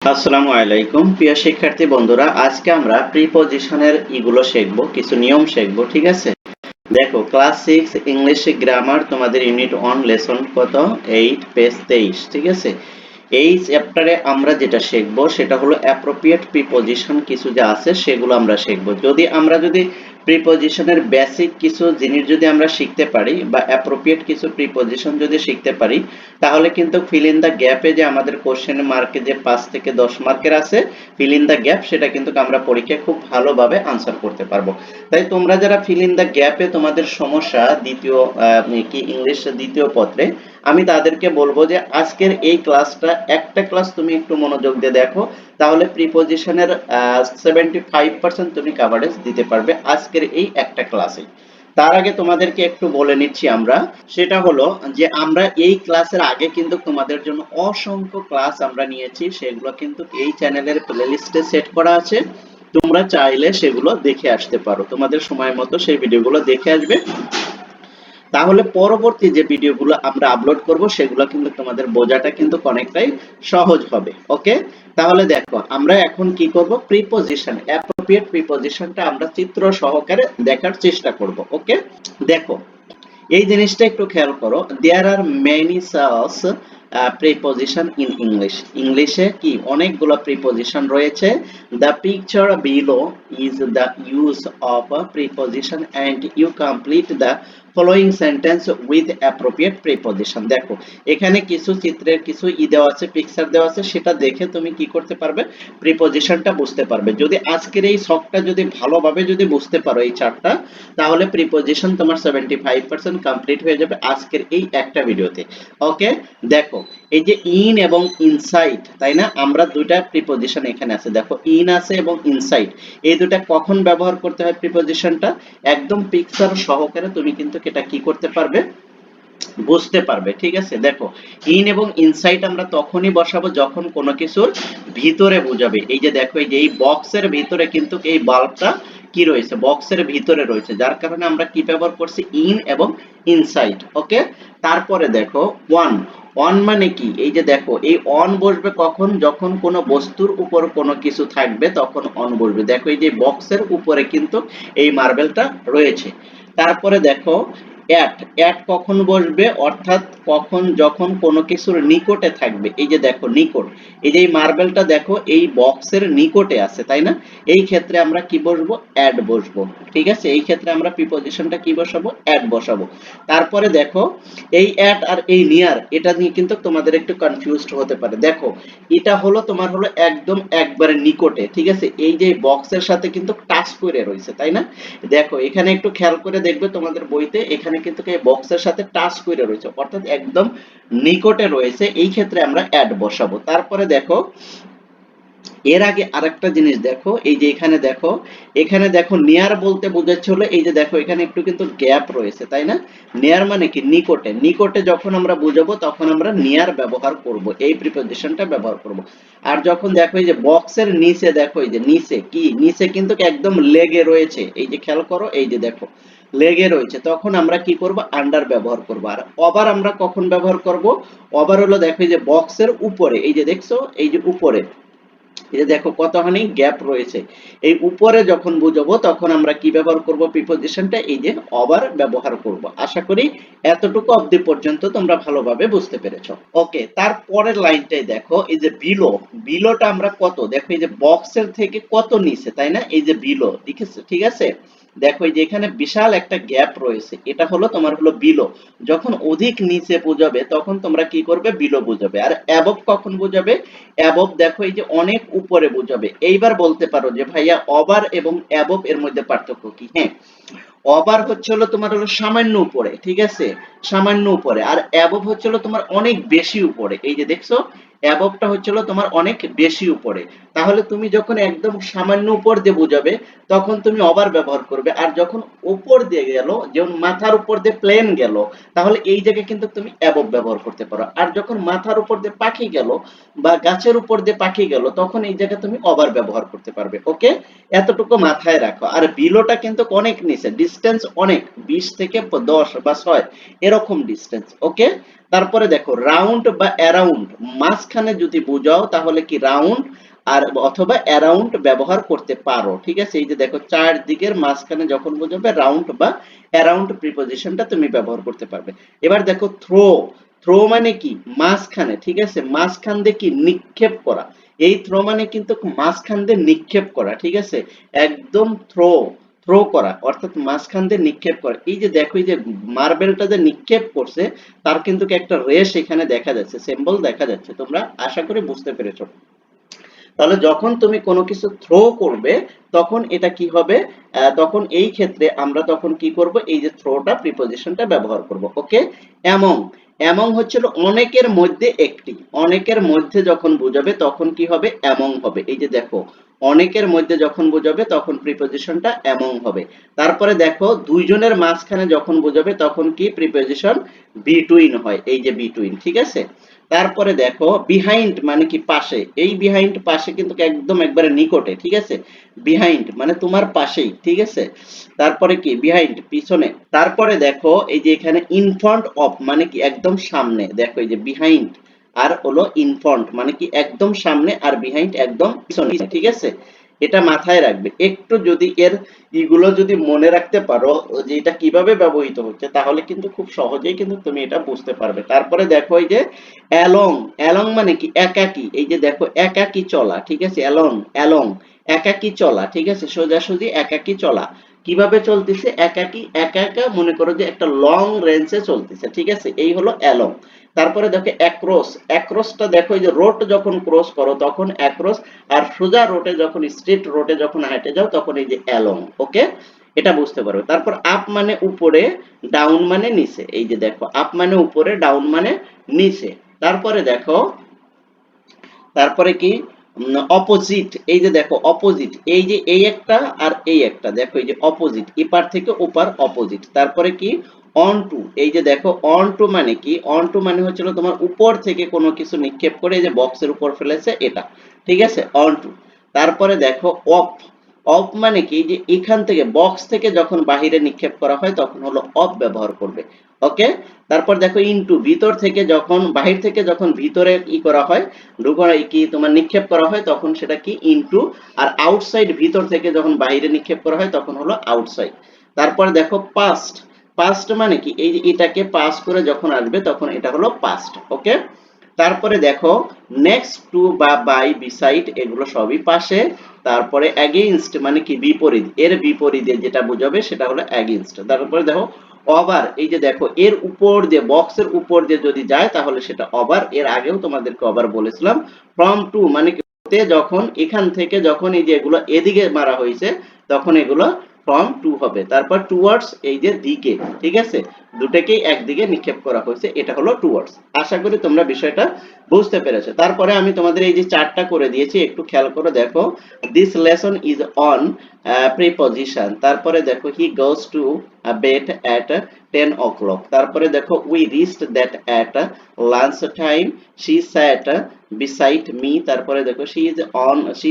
আসসালামু আলাইকুম প্রিয় শিক্ষার্থী বন্ধুরা, আজকে আমরা প্রিপজিশনের এগুলো শিখবো, কিছু নিয়ম শিখবো। ঠিক আছে, দেখো ক্লাস 6 ইংলিশ গ্রামার তোমাদের ইউনিট 1 লেসন কত 8 পেজ 23। ঠিক আছে, এই চ্যাপ্টারে আমরা যেটা শিখবো সেটা হলো অ্যাপ্রোপ্রিয়েট প্রিপজিশন, কিছু যা আছে সেগুলো আমরা শিখবো। যদি প্রিপজিশনের বেসিক কিছু জিনিস যদি আমরা শিখতে পারি বা অ্যাপ্রোপ্রিয়েট কিছু প্রিপজিশন যদি শিখতে পারি, তাহলে কিন্তু ফিল ইন দা গ্যাপে যে আমাদের কোশ্চেন মার্কে যে 5 থেকে 10 মার্কের আছে ফিল ইন দা গ্যাপ, সেটা কিন্তু আমরা পরীক্ষায় খুব ভালোভাবে আনসার করতে পারবো। তাই তোমরা যারা ফিল ইন দা গ্যাপে তোমাদের সমস্যা দ্বিতীয় কি ইংলিশ দ্বিতীয় পত্রে, আমি তাদেরকে বলবো যে আজকের এই ক্লাসটা একটা ক্লাস তুমি একটু মনোযোগ দিয়ে দেখো, তাহলে প্রিপজিশনের 75% তুমি কভারেজ দিতে পারবে আজকের এই একটা ক্লাসে। তার আগে তোমাদেরকে একটু বলে নিচ্ছি আমরা, সেটা হলো যে আমরা এই ক্লাসের আগে কিন্তু তোমাদের জন্য অসংখ্য ক্লাস আমরা নিয়েছি, সেগুলো কিন্তু এই চ্যানেলের প্লেলিস্টে সেট করা আছে। তোমরা চাইলে সেগুলো দেখে আসতে পারো, তোমাদের সময় মতো সেই ভিডিওগুলো দেখে আসবে, তাহলে পরবর্তী যে ভিডিওগুলো আমরা আপলোড করব সেগুলো কিন্তু তোমাদের বোঝাটা কিন্তু অনেকটাই সহজ হবে। ওকে, তাহলে দেখো আমরা এখন কি করব, প্রিপজিশন অ্যাপ্রোপ্রিয়েট প্রিপজিশনটা আমরা চিত্র সহকারে দেখার চেষ্টা করব। ওকে, দেখো এই জিনিসটা একটু খেয়াল করো, there are many such preposition in English. ইংলিশে কি অনেকগুলো প্রিপজিশন রয়েছে। The picture below is the use of preposition and you complete the following sentence with appropriate preposition. দেখো এখানে কিছু চিত্রের কিছু দেওয়া আছে, পিকচার দেওয়া আছে, সেটা দেখে তুমি কি করতে পারবে, প্রিপজিশনটা বুঝতে পারবে। যদি আজকের এই শখটা যদি ভালোভাবে যদি বুঝতে পারো এই চারটা, তাহলে প্রিপজিশন তোমার 75% কমপ্লিট হয়ে যাবে আজকের এই একটা ভিডিওতে। ওকে, দেখো এই যে ইন এবং ইনসাইড, তাই না, আমরা দুইটা প্রিপজিশন এখানে আছে, দেখো ইন আছে এবং ইনসাইড, এই দুটা কখন ব্যবহার করতে হয় প্রিপজিশনটা, একদম পিকচার সহকারে তুমি কিন্তু এটা কি করতে পারবে, বুঝতে পারবে। ঠিক আছে, দেখো ইন এবং ইনসাইড আমরা তখনই বসাবো যখন কোনো কিছুর ভিতরে বোঝাবে। এই যে দেখো, এই যে এই বক্সের ভিতরে কিন্তু এই বাল্বটা কি রয়েছে, বক্সের ভিতরে রয়েছে, যার কারণে আমরা কি ব্যবহার করছি, ইন এবং ইনসাইড। ওকে, তারপরে দেখো ওয়ান, অন মানে কি, এই যে দেখো এই অন বসবে কখন, যখন কোনো বস্তুর উপর কোনো কিছু থাকবে তখন অন বসবে। দেখো এই যে বক্সের উপরে কিন্তু এই মার্বেলটা রয়েছে। তারপরে দেখো অ্যাট, অ্যাট কখন বসবে, অর্থাৎ কখন, যখন কোনো কিছুর নিকটে থাকবে। এই যে দেখো নিকট, এই যে এই মার্বেলটা দেখো এই বক্সের নিকটে আছে, তাই না, এই ক্ষেত্রে আমরা কি বসবো, অ্যাট বসবো। ঠিক আছে, এই ক্ষেত্রে আমরা প্রিপজিশনটা কি বসাবো, অ্যাট বসাবো। তারপরে দেখো এই অ্যাট আর এই নিয়ার, এটা নিয়ে কিন্তু তোমাদের একটু কনফিউজড হতে পারে। দেখো এটা হলো তোমার হলো একদম একবারে নিকটে, ঠিক আছে, এই যে বক্সের সাথে কিন্তু টাচ করে রয়েছে, তাই না, দেখো এখানে একটু খেয়াল করে দেখবে তোমাদের বইতে, এখানে কিন্তু এই বক্সের সাথে টাচ করে রয়েছে, অর্থাৎ একদম নিকটে রয়েছে, এই ক্ষেত্রে আমরা অ্যাড বসাবো। তারপরে দেখো এর আগে আরেকটা জিনিস দেখো, এই যে এখানে দেখো নিয়ার বলতে বোঝাচ্ছে হলো, এই যে দেখো এখানে একটু কিন্তু গ্যাপ রয়েছে, তাই না, নিয়ার মানে কি নিকটে, নিকটে যখন আমরা বুঝাবো তখন আমরা নিয়ার ব্যবহার করব, এই প্রিপজিশনটা ব্যবহার করব। আর যখন দেখো এই যে বক্সের নিচে, দেখো এই যে নিচে কি, নিচে কিন্তু একদম লেগে রয়েছে, এই যে খেয়াল করো, এই যে দেখো লেগে রয়েছে, তখন আমরা কি করব, আন্ডার ব্যবহার করব। আর ওভার আমরা কখন ব্যবহার করব, ওভার হলো দেখো এই যে বক্সের উপরে, এই যে দেখছো এই যে উপরে, এই যে দেখো কতখানি গ্যাপ রয়েছে, এই উপরে যখন বুঝাবো তখন আমরা কি ব্যবহার করব, প্রিপজিশনটা এই যে ওভার ব্যবহার করব। আশা করি এতটুকু অবধি পর্যন্ত তোমরা ভালোভাবে বুঝতে পেরেছো। ওকে, তারপরের লাইনটাই দেখো, এই যে বিলো, বিলোটা আমরা কত, দেখো এই যে বক্সের থেকে কত নিচে, তাই না, এই যে বিলো লিখেছে। ঠিক আছে, দেখো এই যে এখানে বিশাল একটা গ্যাপ রয়েছে, এটা হলো তোমার হলো বিলো। যখন অধিক নিচে বোঝাবে তখন তোমরা কি করবে, বিলো বোঝাবে। আর অ্যাবভ কখন বোঝাবে, অ্যাবভ দেখো এই যে অনেক উপরে বোঝাবে। এইবার বলতে পারো যে ভাইয়া ওভার এবং অ্যাবভ এর মধ্যে পার্থক্য কি, হ্যাঁ, ওভার হচ্ছে হলো তোমার হলো সামান্য উপরে, ঠিক আছে, সামান্য উপরে, আর অ্যাবভ হচ্ছে হলো তোমার অনেক বেশি উপরে। এই যে দেখছো অ্যাবভটা হচ্ছে হলো তোমার অনেক বেশি উপরে, তাহলে তুমি যখন একদম সামান্য উপর দিয়ে বোঝাবে তখন তুমি ওভার ব্যবহার করবে, আর যখন উপর দিয়ে গেল, যেমন মাথার উপর দিয়ে প্লেন গেল, তাহলে এই জায়গায় কিন্তু তুমি অ্যাবভ ব্যবহার করতে পারো। আর যখন মাথার উপর দিয়ে পাখি গেল বা গাছের উপর দিয়ে পাখি গেল, তখন এই জায়গায় তুমি ওভার ব্যবহার করতে পারবে। ওকে, এতটুকু মাথায় রাখো। আর বিলোটা কিন্তু অনেক নিচে, ডিসটেন্স অনেক, 20 থেকে 10 বা 6 এরকম ডিসটেন্স। ওকে, তারপরে দেখো রাউন্ড বা অ্যারাউন্ড মাস্ট মাঝখানে যদি বোঝাও তাহলে কি রাউন্ড আর অথবা অ্যারাউন্ড ব্যবহার করতে পারো, ঠিক আছে। এই যে দেখো চারদিকের মাঝখানে যখন বোঝাবে রাউন্ড বা অ্যারাউন্ড প্রিপজিশনটা তুমি ব্যবহার করতে পারবে। এবার দেখো থ্রো, থ্রো মানে কি মাঝখানে, ঠিক আছে, মাঝখান দিয়ে কি নিক্ষেপ করা। এই থ্রো মানে কিন্তু মাঝখান দিয়ে নিক্ষেপ করা, ঠিক আছে, একদম থ্রো, থ্রো করা অর্থাৎ মাঝখান দিয়ে নিক্ষেপ করা। এই যে দেখো এই যে মার্বেলটা যে নিক্ষেপ করছে তার কিন্তু একটা রেশ এখানে দেখা যাচ্ছে, সিম্বল দেখা যাচ্ছে, তোমরা আশা করি বুঝতে পেরেছো। তাহলে যখন তুমি কোনো কিছু থ্রো করবে তখন এটা কি হবে, তখন এই ক্ষেত্রে আমরা তখন কি করব, এই যে থ্রোটা প্রিপজিশনটা ব্যবহার করব। ওকে, এমং, এমং হচ্ছিল অনেকের মধ্যে একটি, অনেকের মধ্যে যখন বোঝাবে তখন কি হবে, এমং হবে। এই যে দেখো অনেকের মধ্যে যখন বোঝাবে তখন প্রিপজিশনটা এমং হবে। তারপরে দেখো দুইজনের মাঝখানে যখন বোঝাবে তখন কি প্রিপজিশন বিটুইন হয়, এই যে বিটুইন, ঠিক আছে। তারপরে দেখো বিহাইন্ড মানে কি পাশে, এই বিহাইন্ড পাশে কিন্তু একদম একবারে নিকটে, ঠিক আছে, বিহাইন্ড মানে তোমার পাশেই, ঠিক আছে। তারপরে কি বিহাইন্ড পিছনে। তারপরে দেখো এই যে এখানে ইন ফ্রন্ট অফ মানে কি একদম সামনে, দেখো এই যে বিহাইন্ড আর হলো ইন ফ্রন্ট মানে কি একদম সামনে আর বিহাইন্ড একদম পিছনে, ঠিক আছে। এটা মাথায় রাখবে একটু, যদি এর এগুলো যদি মনে রাখতে পারো যে এটা কিভাবে ব্যবহৃত হচ্ছে তাহলে কিন্তু খুব সহজেই কিন্তু তুমি এটা বুঝতে পারবে। তারপরে দেখো এই যে অ্যালং, অ্যালং মানে কি একাকী, এই যে দেখো একাকী চলা, ঠিক আছে, অ্যালং, অ্যালং একাকী চলা, ঠিক আছে, সোজাসুজি একাকী চলা। কিভাবে চলতেছে, একাকী, একা একা মনে করো যে একটা লং রেঞ্জে চলতেছে, ঠিক আছে, এই হলো অ্যালং। তারপরে দেখো অ্যাক্রস, অ্যাক্রসটা দেখো এই যে রোড যখন ক্রস করো তখন অ্যাক্রস, আর সোজা রোডে যখন স্ট্রেট রোডে যখন হেঁটে যাও তখন এই যে অ্যালং। ওকে, এটা বুঝতে পারবে। তারপর আপ মানে উপরে, ডাউন মানে নিচে, এই যে দেখো আপ মানে উপরে, ডাউন মানে নিচে। তারপরে দেখো, তারপরে কি অপোজিট, এই যে দেখো অপোজিট, এই যে এই একটা আর এই একটা, দেখো এই যে অপোজিট, এপার থেকে ওপার অপোজিট। তারপরে কি অন টু, এই যে দেখো অন টু মানে কি, অন টু মানে হচ্ছিল তোমার উপর থেকে কোনো কিছু নিক্ষেপ করে এই যে বক্সের উপর ফেলেছে এটা, ঠিক আছে, অন টু। তারপরে দেখো অফ, অফ মানে কি যে এখান থেকে বক্স থেকে যখন বাহিরে নিক্ষেপ করা হয় তখন হলো অফ ব্যবহার করবে। ওকে, তারপর দেখো ইনটু, ভিতর থেকে যখন বাহির থেকে যখন ভিতরে ই করা হয়, ঢুকানো কি তোমার নিক্ষেপ করা হয় তখন সেটা কি ইনটু। আর আউটসাইড, ভিতর থেকে যখন বাইরে নিক্ষেপ করা হয় তখন হলো আউটসাইড। তারপরে দেখো পাস্ট, পাস্ট মানে কি এই যে এটাকে পাস করে যখন আসবে তখন এটা হলো পাস্ট। ওকে, তারপরে দেখো নেক্সট টু বা বাই বিসাইড এগুলো সবই পাশে। তারপরে অ্যাগেইনস্ট মানে কি বিপরীত, এর বিপরীতে যেটা বোঝাবে সেটা হলো অ্যাগেইনস্ট। তারপরে দেখো ওভার, এই যে দেখো এর উপর দিয়ে বক্সের উপর দিয়ে যদি যায় তাহলে সেটা ওভার, এর আগেও তোমাদেরকে ওভার বলেছিলাম। ফ্রম টু মানে কি যখন এখান থেকে যখন এই যে এগুলো এদিকে মারা হয়েছে তখন এগুলো ফ্রম টু হবে। তারপর টুয়ার্ডস এই যে দিকে, ঠিক আছে, দুটাকেই একদিকে নিক্ষেপ করা হয়েছে, এটা হলো টুয়ার্ডস। আশা করি তোমরা বিষয়টা বুঝতে পেরেছো। তারপরে আমি তোমাদের এই যে চার্টটা করে দিয়েছি একটু খেয়াল করে দেখো। This lesson is on preposition. তারপরে দেখো হি goes to bed at 10 o'clock। তারপরে দেখো we reached that at lunch time, she sat beside me। তারপরে দেখো she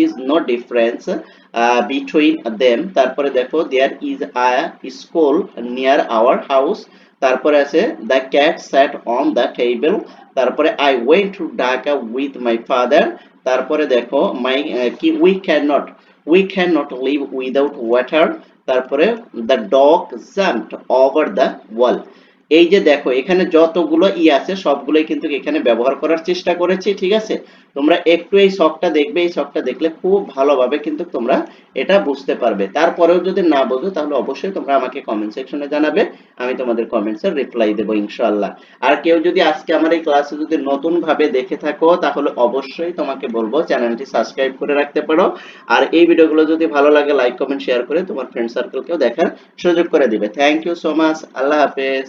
is no difference between them। তারপরে দেখো there is a school near our house। তারপরে আছে the cat sat on the table। তারপরে I went to Dhaka with my father। তারপরে দেখো we cannot live without water। তারপরে the dog jumped over the wall। এই যে দেখো এখানে যতগুলো আছে সবগুলোই কিন্তু এখানে ব্যবহার করার চেষ্টা করেছি, ঠিক আছে। তোমরা একটু এই শখটা দেখবে, এই শখটা দেখলে খুব ভালোভাবে কিন্তু তোমরা এটা বুঝতে পারবে। তারপরেও যদি না বোঝো তাহলে অবশ্যই তোমরা আমাকে কমেন্ট সেকশনে জানাবে, আমি তোমাদের কমেন্টসের রিপ্লাই দেবো ইনশাআল্লাহ। আর কেউ যদি আজকে আমার এই ক্লাসে যদি নতুন ভাবে দেখে থাকো তাহলে অবশ্যই তোমাকে বলবো চ্যানেলটি সাবস্ক্রাইব করে রাখতে পারো। আর এই ভিডিওগুলো যদি ভালো লাগে লাইক কমেন্ট শেয়ার করে তোমার ফ্রেন্ড সার্কেলকেও দেখার সুযোগ করে দিবে। থ্যাংক ইউ সো মাচ, আল্লাহ হাফেজ।